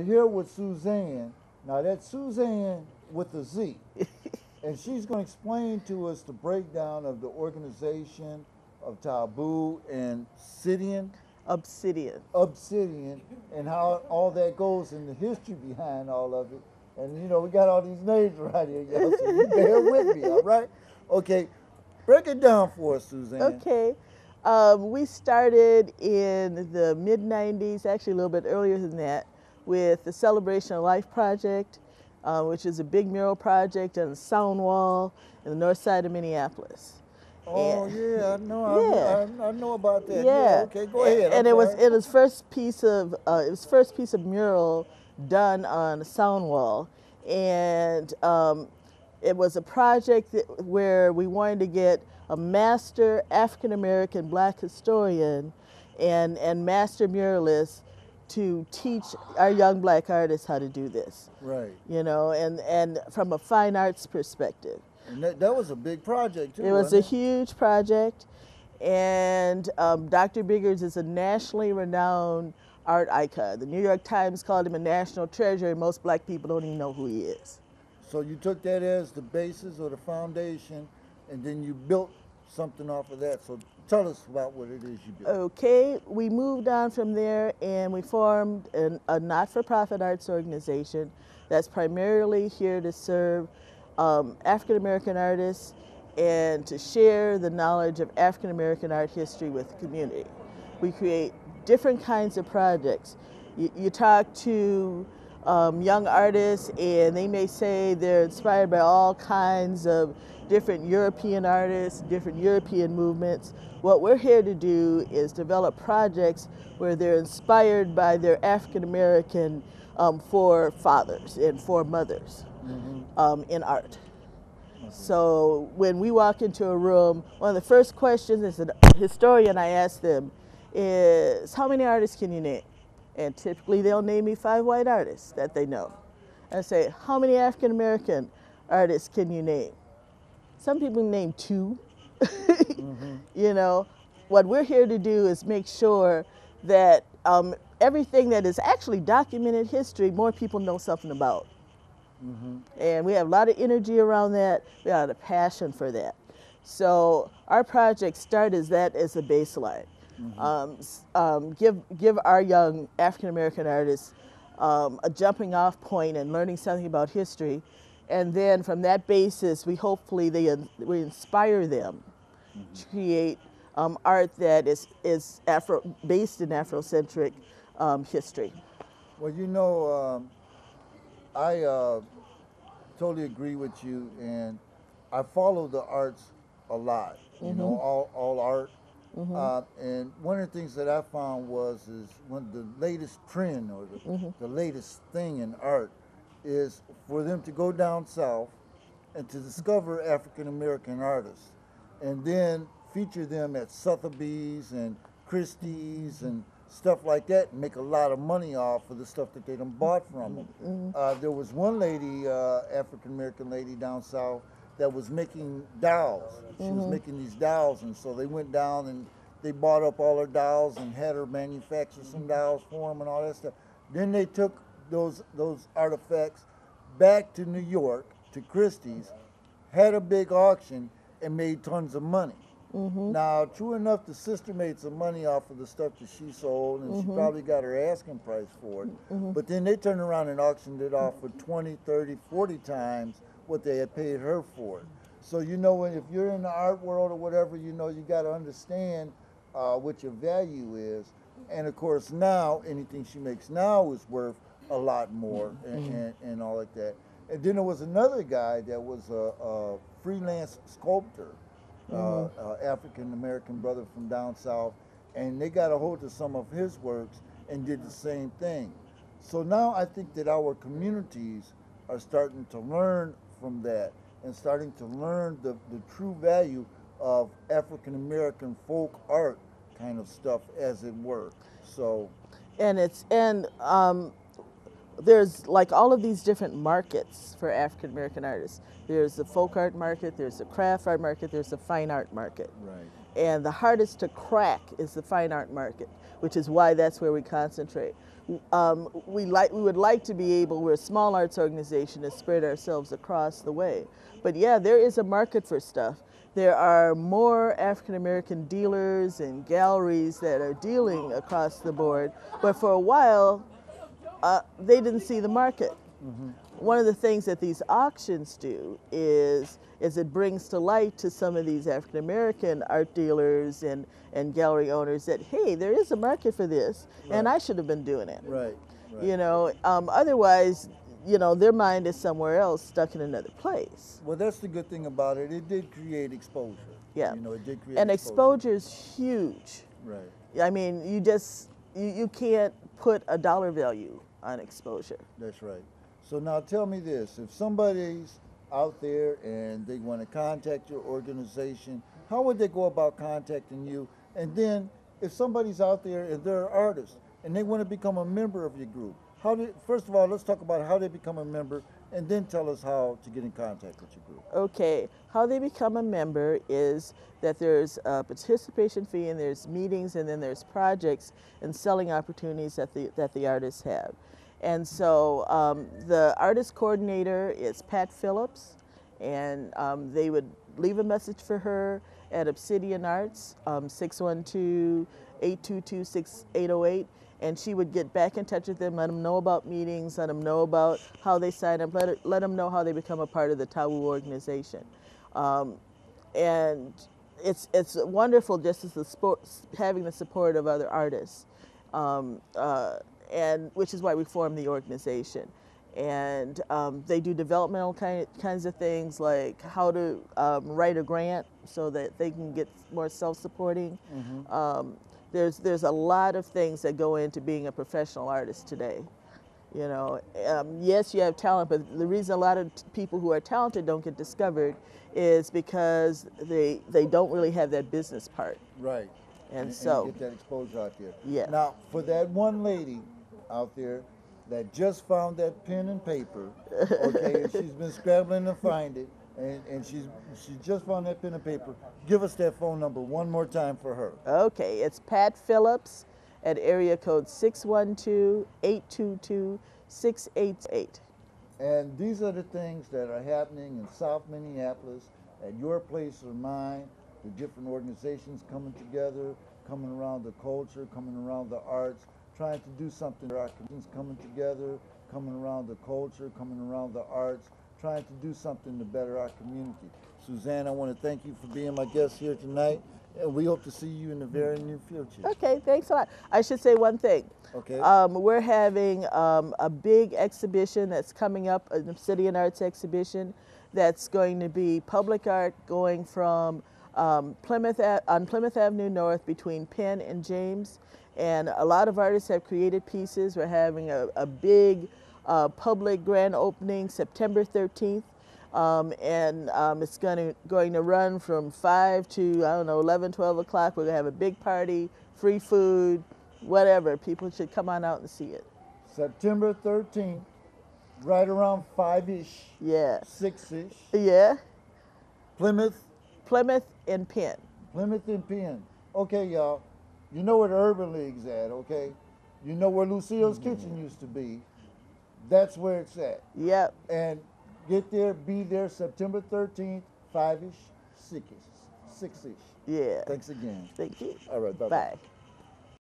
we're here with Suzanne. Now that's Suzanne with a Z. And she's going to explain to us the breakdown of the organization of Taboo and Obsidian, and how all that goes and the history behind all of it. And you know, we got all these names right here, y'all, so you bear with me, all right? Okay, break it down for us, Suzanne. Okay. We started in the mid-90s, actually a little bit earlier than that, with the Celebration of Life project, which is a big mural project on a sound wall in the north side of Minneapolis. Oh And, yeah, I know. yeah. I know about that. Yeah. Okay, go ahead. And it was first piece of mural done on a sound wall, and it was a project where we wanted to get a master African American Black historian and master muralist to teach our young Black artists how to do this. Right. You know, and from a fine arts perspective. And that was a big project too. It was a huge project, and Dr. Biggers is a nationally renowned art icon. The New York Times called him a national treasure, and most Black people don't even know who he is. So you took that as the basis or the foundation, and then you built something off of that. So tell us about what it is you built. Okay, we moved on from there, and we formed a not-for-profit arts organization that's primarily here to serve African American artists and to share the knowledge of African American art history with the community. We create different kinds of projects. You talk to young artists, and they may say they're inspired by all kinds of different European artists, different European movements. What we're here to do is develop projects where they're inspired by their African American forefathers and foremothers in art. So when we walk into a room, one of the first questions as a historian I ask them is, how many artists can you name? And typically they'll name me 5 white artists that they know. I say, how many African American artists can you name? Some people name 2. You know, what we're here to do is make sure that everything that is actually documented history, more people know something about. And we have a lot of energy around that. We have a lot of passion for that. So our project started as that as a baseline. Give our young African American artists a jumping off point and learning something about history, and then from that basis, we hopefully we inspire them to create art that is based in Afrocentric history. Well, you know, I totally agree with you, and I follow the arts a lot. You know, all art. And one of the things that I found is one of the latest trend or the latest thing in art is for them to go down south and to discover African American artists, and then feature them at Sotheby's and Christie's and stuff like that, and make a lot of money off of the stuff that they done bought from them. There was one lady, African American lady down south, that was making dolls. She was making these dolls, and so they went down and they bought up all her dolls and had her manufacture some dolls for them and all that stuff. Then they took those artifacts back to New York, to Christie's, had a big auction, and made tons of money. Now, true enough, the sister made some money off of the stuff that she sold, and she probably got her asking price for it. But then they turned around and auctioned it off for 20, 30, 40 times what they had paid her for it. So, you know, if you're in the art world or whatever, you know, you got to understand what your value is. And of course, now, anything she makes now is worth a lot more and all like that. And then there was another guy that was a freelance sculptor, African American brother from down south, and they got a hold of some of his works and did the same thing. So now I think that our communities are starting to learn from that and starting to learn the true value of African American folk art kind of stuff, as it were. So, there's like all of these different markets for African American artists. There's the folk art market, there's the craft art market, there's the fine art market. right. And the hardest to crack is the fine art market, which is why that's where we concentrate. we would like to be able, we're a small arts organization, to spread ourselves across the way. But yeah, there is a market for stuff. There are more African American dealers and galleries that are dealing across the board, but for a while they didn't see the market. One of the things that these auctions do is it brings to light to some of these African American art dealers and gallery owners that, hey, there is a market for this, and I should have been doing it. Right. You know, otherwise, you know, their mind is somewhere else, stuck in another place. Well, that's the good thing about it. It did create exposure. Yeah. You know, it did create And exposure. exposure is huge. Right. I mean, you can't put a dollar value on exposure. That's right. So now tell me this, if somebody's out there and they want to contact your organization, how would they go about contacting you? And then if somebody's out there and they're an artist and they want to become a member of your group, first of all, let's talk about how they become a member, and then tell us how to get in contact with your group. Okay, how they become a member is that there's a participation fee, and there's meetings, and then there's projects and selling opportunities that the artists have. And so the artist coordinator is Pat Phillips, and they would leave a message for her at Obsidian Arts, 612-822-6808, and she would get back in touch with them, let them know about meetings, let them know about how they sign up, let them know how they become a part of the TAWU organization. And it's wonderful just as having the support of other artists, and which is why we formed the organization. And they do developmental kinds of things, like how to write a grant so that they can get more self-supporting. There's a lot of things that go into being a professional artist today. You know, yes, you have talent, but the reason a lot of people who are talented don't get discovered is because they don't really have that business part. Right. And so get that exposure out there. Yeah. Now, for that one lady out there that just found that pen and paper, okay, and she's been scrambling to find it, and she just found that pen and paper, give us that phone number one more time for her. Okay, it's Pat Phillips at area code 612-822-688. And these are the things that are happening in South Minneapolis at your place or mine, the different organizations coming together, coming around the culture, coming around the arts, trying to do something. Our communities coming together, coming around the culture, coming around the arts, trying to do something to better our community. Suzanne, I want to thank you for being my guest here tonight, and we hope to see you in the very near future. Okay, thanks a lot. I should say one thing. Okay. We're having a big exhibition that's coming up, an Obsidian Arts exhibition that's going to be public art going from Plymouth Avenue North between Penn and James. And a lot of artists have created pieces. We're having a big public grand opening September 13th. It's going to run from 5 to, I don't know, 11, 12 o'clock. We're going to have a big party, free food, whatever. People should come on out and see it. September 13th, right around 5-ish. Yeah. 6-ish. Yeah. Plymouth and Penn. Plymouth and Penn. Okay, y'all. You know where the Urban League's at, okay? You know where Lucille's Kitchen used to be. That's where it's at. Yep. And get there, be there September 13th, 5-ish, 6-ish. Yeah. Thanks again. Thank you. All right, bye-bye. Bye.